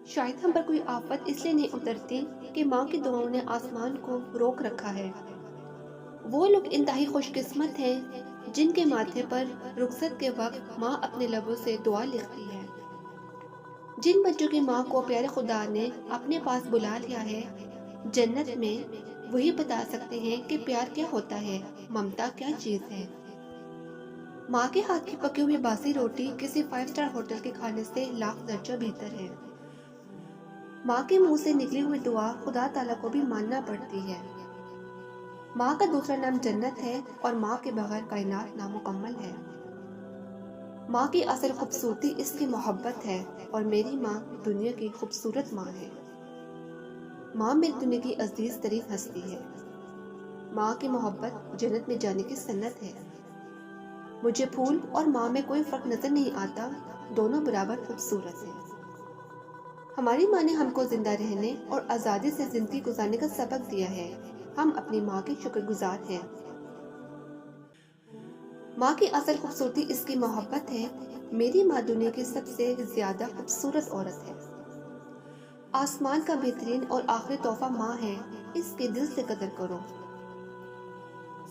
شاید ہم پر کوئی آفت اس لیے نہیں اترتی کہ ماں کی دعاؤں نے آسمان کو روک رکھا ہے۔ وہ لوگ انتہائی خوش قسمت ہیں جن کے ماتھے پر رخصت کے وقت ماں اپنے لبوں سے دعا لکھتی ہے۔ جن بچوں کی ماں کو پیارے خدا نے اپنے پاس بلا لیا ہے، جنت میں وہی بتا سکتے ہیں کہ پیار کیا ہوتا ہے، ممتا کیا چیز ہے۔ ماں کے ہاتھ کی پکی ہوئی باسی روٹی کسی 5 اسٹار ہوٹل کے کھانے سے لاکھ درجہ بہتر ہے۔ ماں کے منہ سے نکلی ہوئی دعا خدا تعالیٰ کو بھی ماننا پڑتی ہے۔ ماں کا دوسرا نام جنت ہے اور ماں کے بغیر کائنات نامکمل ہے۔ ماں کی اصل خوبصورتی اس کی محبت ہے اور میری ماں دنیا کی خوبصورت ماں ہے۔ ماں میری دنیا کی عزیز ترین ہستی ہے۔ ماں کی محبت جنت میں جانے کی سنت ہے۔ مجھے پھول اور ماں میں کوئی فرق نظر نہیں آتا، دونوں برابر خوبصورت ہیں۔ ہماری ماں نے ہم کو زندہ رہنے اور آزادی سے زندگی گزارنے کا سبق دیا ہے۔ ہم اپنی ماں کے شکر گزار ہیں۔ ماں کی اصل خوبصورتی اس کی محبت ہے۔ میری ماں دنیا کی سب سے زیادہ خوبصورت عورت ہے۔ آسمان کا بہترین اور آخری تحفہ ماں ہے، اس کے دل سے قدر کرو۔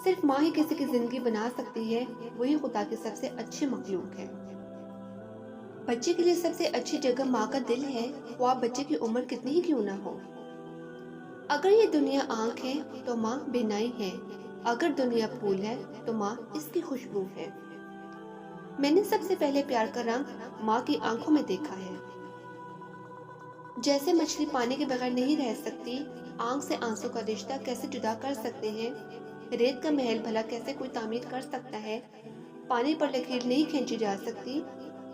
صرف ماں ہی کسی کی زندگی بنا سکتی ہے، وہی خدا کی سب سے اچھی مخلوق ہے۔ بچے کے لیے سب سے اچھی جگہ ماں کا دل ہے، خواہ بچے کی عمر کتنی ہی کیوں نہ ہو۔ اگر یہ دنیا آنکھ ہے تو ماں بینائی ہے، اگر دنیا پھول ہے تو ماں اس کی خوشبو ہے۔ میں نے سب سے پہلے پیار کا رنگ ماں کی آنکھوں میں دیکھا ہے۔ جیسے مچھلی پانی کے بغیر نہیں رہ سکتی، آنکھ سے آنسو کا رشتہ کیسے جدا کر سکتے ہیں، ریت کا محل بھلا کیسے کوئی تعمیر کر سکتا ہے، پانی پر لکیر نہیں کھینچی جا سکتی،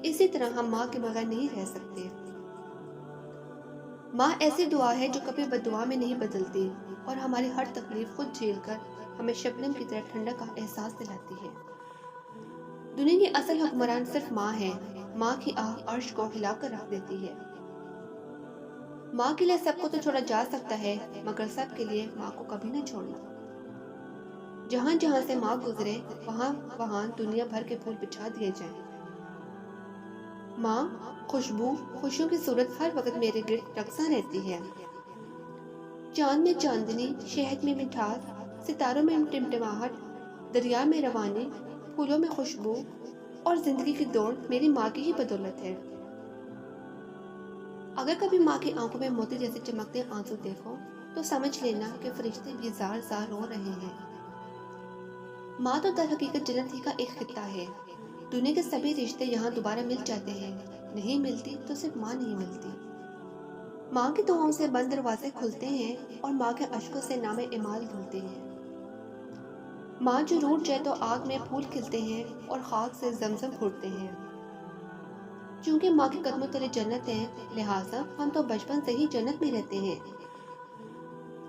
اسی طرح ہم ماں کے بغیر نہیں رہ سکتے۔ ماں ایسی دعا ہے جو کبھی بددعا میں نہیں بدلتی اور ہماری ہر تکلیف خود جھیل کر ہمیں شبنم کی طرح ٹھنڈک کا احساس دلاتی ہے۔ دنیا کی اصل حکمران صرف ماں ہے۔ ماں کی آہ عرش کو ہلا کر رکھ دیتی ہے۔ ماں کے لیے سب کو تو چھوڑا جا سکتا ہے، مگر سب کے لیے ماں کو کبھی نہ چھوڑنا۔ جہاں جہاں سے ماں گزرے وہاں وہاں دنیا بھر کے پھول بچھا دیے جائیں۔ ماں خوشبو، خوشیوں کی صورت ہر وقت میرے گرد رقصاں رہتی ہے۔ چاند میں چاندنی، شہد میں مٹھاس، ستاروں میں ٹمٹماہٹ، دریا میں روانی، پھولوں میں خوشبو اور زندگی کی دوڑ میری ماں کی ہی بدولت ہے۔ اگر کبھی ماں کی آنکھوں میں موتی جیسے چمکتے آنسو دیکھو تو سمجھ لینا کہ فرشتے بھی زار زار رو رہے ہیں۔ ماں تو در حقیقت جنت ہی کا ایک خطہ ہے۔ دنیا کے سبھی رشتے یہاں دوبارہ مل جاتے ہیں، نہیں ملتی تو صرف ماں نہیں ملتی۔ ماں کی دعاؤں سے بند دروازے کھلتے ہیں اور ماں کے اشکوں سے نام اعمال دھلتے ہیں۔ ماں جو روٹھ جائے تو آگ میں پھول کھلتے ہیں اور خاک سے زمزم پھوٹتے ہیں۔ چونکہ ماں کے قدموں تلے جنت ہے، لہٰذا ہم تو بچپن سے ہی جنت میں رہتے ہیں۔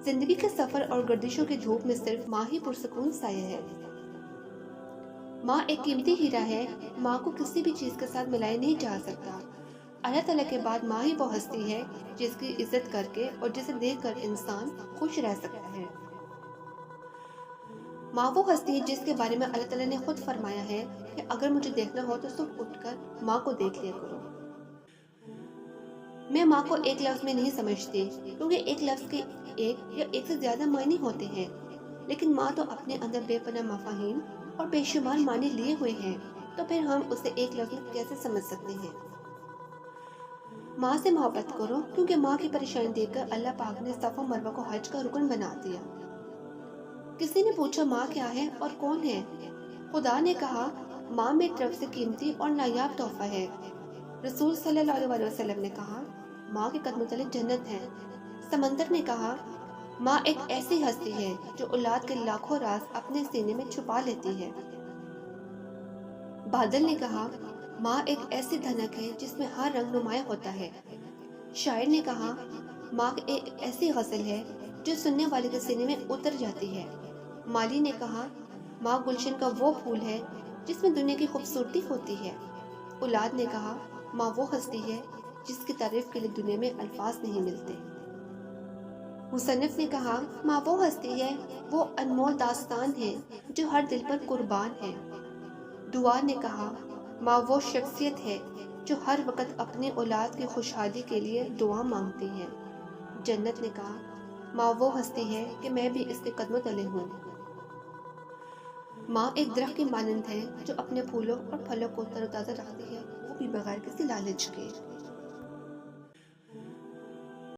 زندگی کے سفر اور گردشوں کی دھوپ میں صرف ماں ہی پرسکون سایہ ہے۔ ماں ایک قیمتی ہیرا ہے، ماں کو کسی بھی چیز کے ساتھ ملایا نہیں جا سکتا۔ اللہ تعالیٰ کے بعد ماں ہی وہ ہستی ہے جس کی عزت کر کے اور جسے دیکھ کر انسان خوش رہ سکتا ہے۔ ماں وہ ہستی ہے جس کے بارے میں اللہ تعالیٰ نے خود فرمایا ہے کہ اگر مجھے دیکھنا ہو تو صبح اٹھ کر ماں کو دیکھ لیا کرو۔ میں ماں کو ایک لفظ میں نہیں سمجھتی، کیونکہ ایک لفظ کے ایک یا ایک سے زیادہ معنی ہوتے ہیں، لیکن ماں تو اپنے اندر بے پناہ مفاہیم اور بے شمار معنی لیے ہوئے ہیں، تو پھر ہم اسے ایک لفظ میں کیسے سمجھ سکتے ہیں۔ ماں سے محبت کرو، کیونکہ ماں کی پریشانی دیکھ کر اللہ پاک نے صفا و مروہ کو حج کا رکن بنا دیا۔ کسی نے پوچھا ماں کیا ہے اور کون ہے؟ خدا نے کہا ماں میری طرف سے قیمتی اور نایاب تحفہ ہے۔ رسول صلی اللہ علیہ وسلم نے کہا ماں کے قدموں تلے جنت ہے۔ سمندر نے کہا ماں ایک ایسی ہستی ہے جو اولاد کے لاکھوں راز اپنے سینے میں چھپا لیتی ہے۔ بادل نے کہا ماں ایک ایسی دھنک ہے جس میں ہر رنگ نمایاں ہوتا ہے۔ شاعر نے کہا ماں ایک ایسی غزل ہے جو سننے والے کے سینے میں اتر جاتی ہے۔ مالی نے کہا ماں گلشن کا وہ پھول ہے جس میں دنیا کی خوبصورتی ہوتی ہے۔ اولاد نے کہا ماں وہ ہستی ہے جس کی تعریف کے لیے دنیا میں الفاظ نہیں ملتے۔ مصنف نے کہا ماں وہ ہستی ہے، وہ انمول داستان ہے جو ہر دل پر قربان ہے۔ دعا نے کہا ماں وہ شخصیت ہے جو ہر وقت اپنی اولاد کی خوشحالی کے لیے دعا مانگتی ہے۔ جنت نے کہا، ماں وہ ہستی ہے کہ میں بھی اس کے قدموں تلے ہوں۔ ماں ایک درخت کی مانند ہے جو اپنے پھولوں اور پھلوں کو تر و تازہ رکھتی ہے، وہ بھی بغیر کسی لالچ کے۔